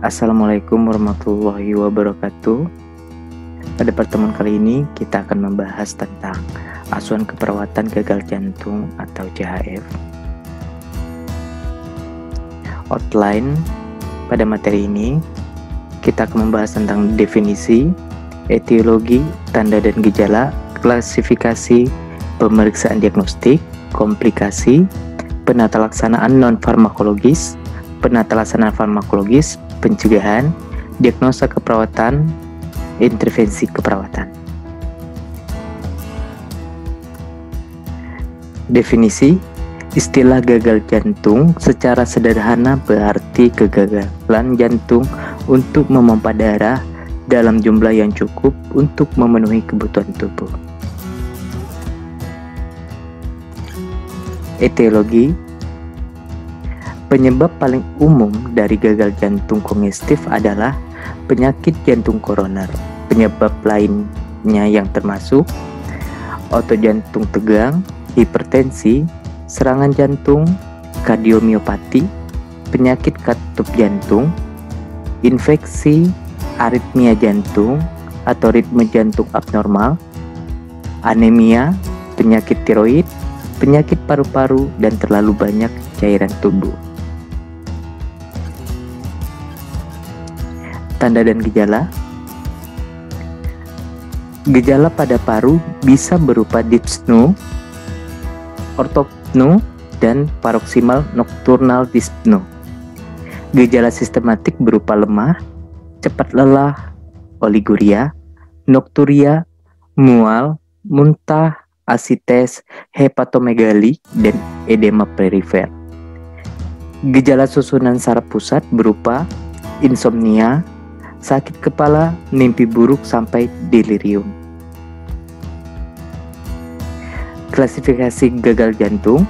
Assalamualaikum warahmatullahi wabarakatuh. Pada pertemuan kali ini kita akan membahas tentang asuhan keperawatan gagal jantung atau CHF. Outline pada materi ini kita akan membahas tentang definisi, etiologi, tanda dan gejala, klasifikasi, pemeriksaan diagnostik, komplikasi, penata laksanaan non-farmakologis, penata laksanaan farmakologis, pencegahan, diagnosa keperawatan, intervensi keperawatan. Definisi, istilah gagal jantung secara sederhana berarti kegagalan jantung untuk memompa darah dalam jumlah yang cukup untuk memenuhi kebutuhan tubuh. Etiologi, penyebab paling umum dari gagal jantung kongestif adalah penyakit jantung koroner. Penyebab lainnya yang termasuk otot jantung tegang, hipertensi, serangan jantung, kardiomiopati, penyakit katup jantung, infeksi, aritmia jantung atau ritme jantung abnormal, anemia, penyakit tiroid, penyakit paru-paru, dan terlalu banyak cairan tubuh. Tanda dan gejala. Gejala pada paru bisa berupa dyspnoe, ortopnoe, dan paroksimal nokturnal dyspnoe. Gejala sistematik berupa lemah, cepat lelah, oliguria, nokturia, mual, muntah, asites, hepatomegali, dan edema perifer. Gejala susunan saraf pusat berupa insomnia, sakit kepala, mimpi buruk, sampai delirium. Klasifikasi gagal jantung.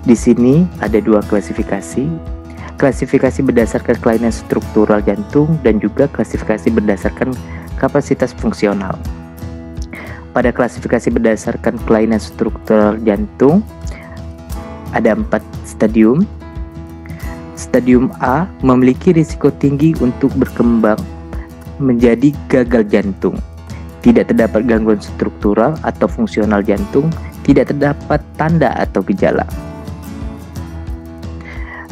Di sini ada dua klasifikasi. Klasifikasi berdasarkan kelainan struktural jantung dan juga klasifikasi berdasarkan kapasitas fungsional. Pada klasifikasi berdasarkan kelainan struktural jantung, ada 4 stadium. Stadium A memiliki risiko tinggi untuk berkembang menjadi gagal jantung. Tidak terdapat gangguan struktural atau fungsional jantung, tidak terdapat tanda atau gejala.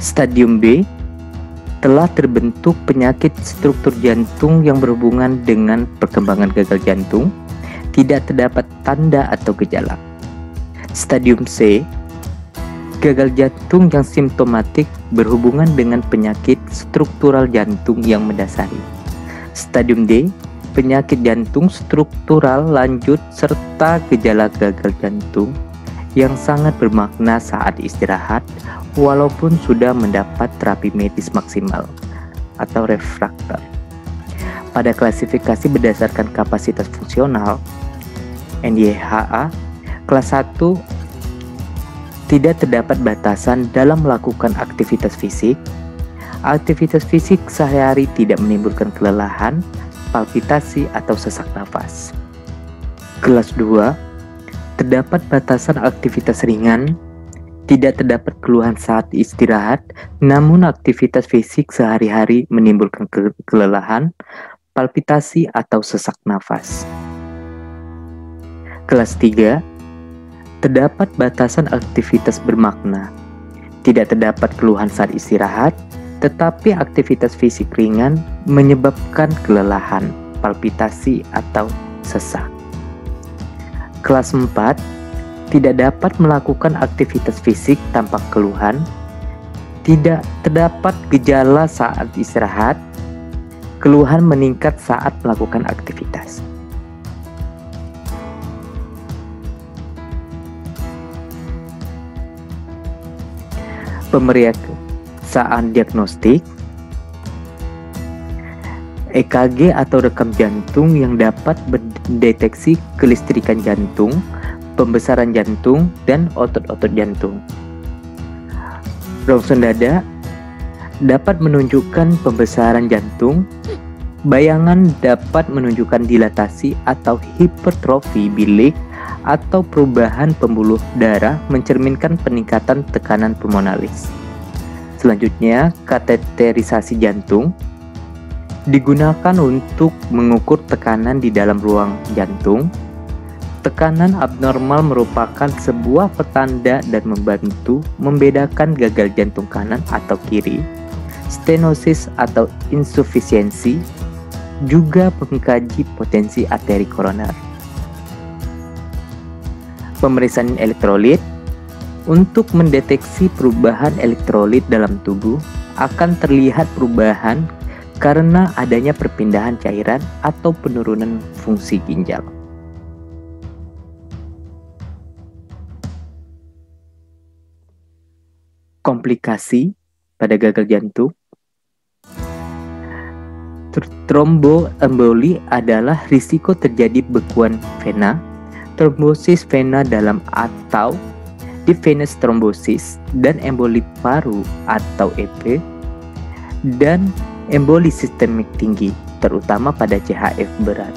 Stadium B, telah terbentuk penyakit struktur jantung yang berhubungan dengan perkembangan gagal jantung, tidak terdapat tanda atau gejala. Stadium C, gagal jantung yang simptomatik berhubungan dengan penyakit struktural jantung yang mendasari. Stadium D, penyakit jantung struktural lanjut serta gejala gagal jantung yang sangat bermakna saat istirahat walaupun sudah mendapat terapi medis maksimal atau refraktor. Pada klasifikasi berdasarkan kapasitas fungsional NYHA, kelas 1 tidak terdapat batasan dalam melakukan aktivitas fisik. Aktivitas fisik sehari-hari tidak menimbulkan kelelahan, palpitasi, atau sesak nafas. Kelas 2 terdapat batasan aktivitas ringan, tidak terdapat keluhan saat istirahat, namun aktivitas fisik sehari-hari menimbulkan kelelahan, palpitasi, atau sesak nafas. Kelas 3, terdapat batasan aktivitas bermakna. Tidak terdapat keluhan saat istirahat, tetapi aktivitas fisik ringan menyebabkan kelelahan, palpitasi, atau sesak. Kelas 4, tidak dapat melakukan aktivitas fisik tanpa keluhan, tidak terdapat gejala saat istirahat, keluhan meningkat saat melakukan aktivitas. Pemeriksaan diagnostik. EKG atau rekam jantung yang dapat mendeteksi kelistrikan jantung, pembesaran jantung, dan otot-otot jantung. Rongsen dada dapat menunjukkan pembesaran jantung. Bayangan dapat menunjukkan dilatasi atau hipertrofi bilik atau perubahan pembuluh darah, mencerminkan peningkatan tekanan pulmonalis. Selanjutnya, kateterisasi jantung digunakan untuk mengukur tekanan di dalam ruang jantung. Tekanan abnormal merupakan sebuah petanda dan membantu membedakan gagal jantung kanan atau kiri, stenosis atau insufisiensi, juga mengkaji potensi arteri koroner. Pemeriksaan elektrolit untuk mendeteksi perubahan elektrolit dalam tubuh akan terlihat perubahan karena adanya perpindahan cairan atau penurunan fungsi ginjal. Komplikasi pada gagal jantung. Tromboemboli adalah risiko terjadi bekuan vena, trombosis vena dalam atau deep venous thrombosis, dan emboli paru atau EP, dan emboli sistemik tinggi, terutama pada CHF berat.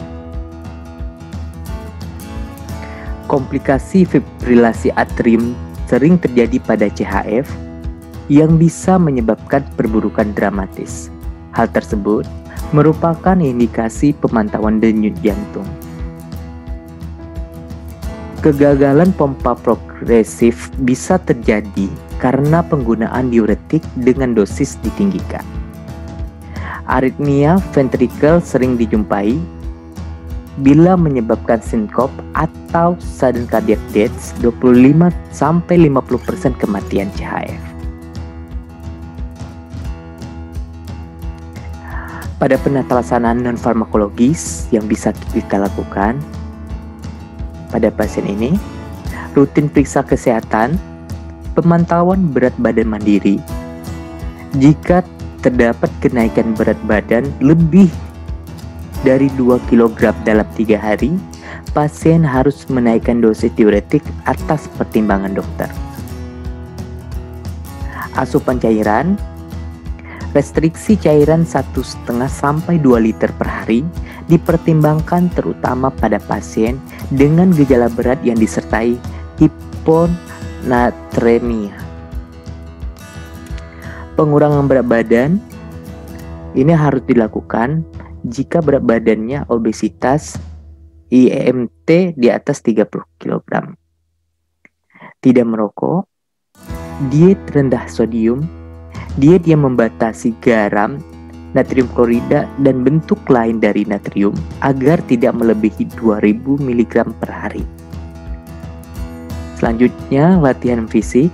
Komplikasi fibrilasi atrium sering terjadi pada CHF yang bisa menyebabkan perburukan dramatis. Hal tersebut merupakan indikasi pemantauan denyut jantung. Kegagalan pompa progresif bisa terjadi karena penggunaan diuretik dengan dosis ditinggikan. Aritmia ventrikel sering dijumpai bila menyebabkan sinkop atau sudden cardiac death, 25-50% kematian CHF. Pada penelaksanaan non-farmakologis yang bisa kita lakukan pada pasien ini, rutin periksa kesehatan, pemantauan berat badan mandiri. Jika terdapat kenaikan berat badan lebih dari 2 kg dalam 3 hari, pasien harus menaikkan dosis diuretik atas pertimbangan dokter. Asupan cairan. Restriksi cairan 1,5 sampai 2 liter per hari dipertimbangkan terutama pada pasien dengan gejala berat yang disertai hiponatremia. Pengurangan berat badan ini harus dilakukan jika berat badannya obesitas IMT di atas 30 kg. Tidak merokok, diet rendah sodium, diet yang membatasi garam, natrium klorida, dan bentuk lain dari natrium agar tidak melebihi 2000 mg per hari. Selanjutnya, latihan fisik.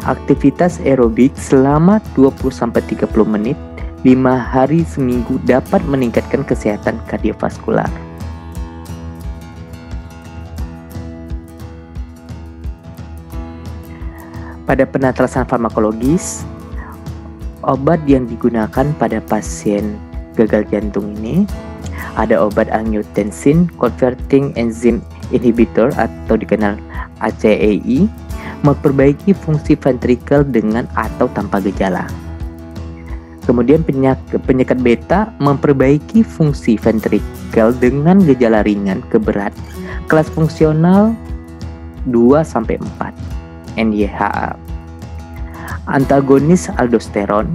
Aktivitas aerobik selama 20-30 menit 5 hari seminggu dapat meningkatkan kesehatan kardiovaskular. Pada penatasan farmakologis, obat yang digunakan pada pasien gagal jantung ini ada obat angiotensin converting enzyme inhibitor atau dikenal ACEI, memperbaiki fungsi ventrikel dengan atau tanpa gejala. Kemudian penyekat beta memperbaiki fungsi ventrikel dengan gejala ringan ke berat, kelas fungsional 2-4 NYHA. Antagonis aldosteron,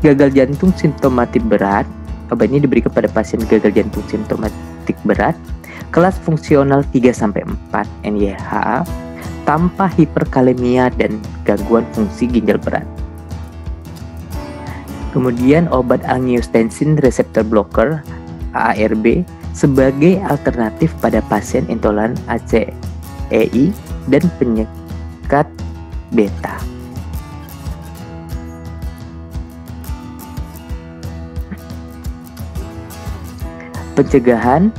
gagal jantung simptomatik berat. Obat ini diberikan pada pasien gagal jantung simptomatik berat, kelas fungsional 3-4 NYHA, tanpa hiperkalemia dan gangguan fungsi ginjal berat. Kemudian obat angiotensin receptor blocker ARB sebagai alternatif pada pasien intoleran ACEI dan penyekat beta. Pencegahan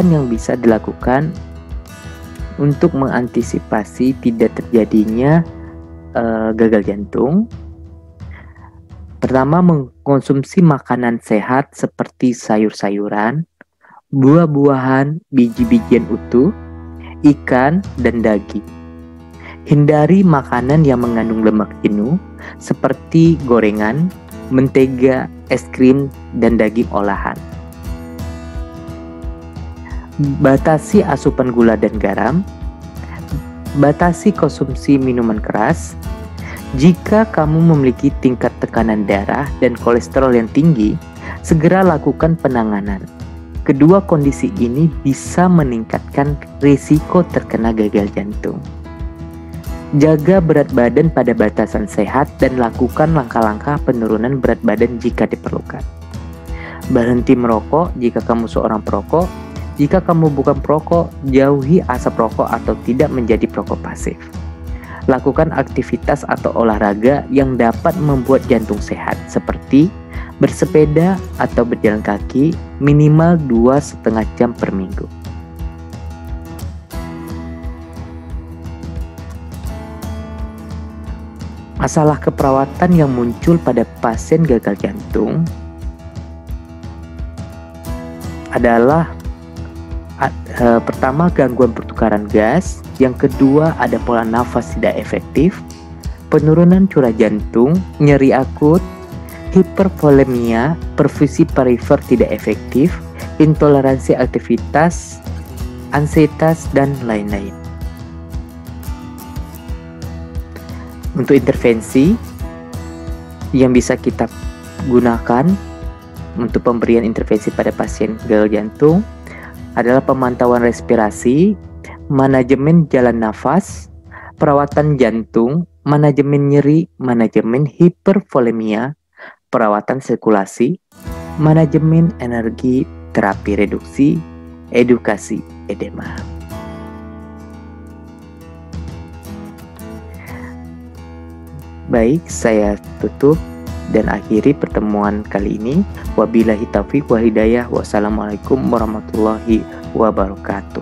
yang bisa dilakukan untuk mengantisipasi tidak terjadinya gagal jantung. Pertama, mengkonsumsi makanan sehat seperti sayur-sayuran, buah-buahan, biji-bijian utuh, ikan, dan daging. Hindari makanan yang mengandung lemak jenuh seperti gorengan, mentega, es krim, dan daging olahan. Batasi asupan gula dan garam. Batasi konsumsi minuman keras. Jika kamu memiliki tingkat tekanan darah dan kolesterol yang tinggi, segera lakukan penanganan. Kedua kondisi ini bisa meningkatkan risiko terkena gagal jantung. Jaga berat badan pada batasan sehat dan lakukan langkah-langkah penurunan berat badan jika diperlukan. Berhenti merokok jika kamu seorang perokok. Jika kamu bukan perokok, jauhi asap rokok atau tidak menjadi perokok pasif. Lakukan aktivitas atau olahraga yang dapat membuat jantung sehat, seperti bersepeda atau berjalan kaki minimal 2,5 jam per minggu. Masalah keperawatan yang muncul pada pasien gagal jantung adalah pertama, gangguan pertukaran gas. Yang kedua, ada pola nafas tidak efektif, penurunan curah jantung, nyeri akut, hipervolemia, perfusi perifer tidak efektif, intoleransi aktivitas, ansietas, dan lain-lain. Untuk intervensi yang bisa kita gunakan untuk pemberian intervensi pada pasien gagal jantung adalah pemantauan respirasi, manajemen jalan nafas, perawatan jantung, manajemen nyeri, manajemen hipervolemia, perawatan sirkulasi, manajemen energi, terapi reduksi, edukasi edema. Baik, saya tutup dan akhiri pertemuan kali ini. Wabillahi taufiq wal hidayah. Wassalamualaikum warahmatullahi wabarakatuh.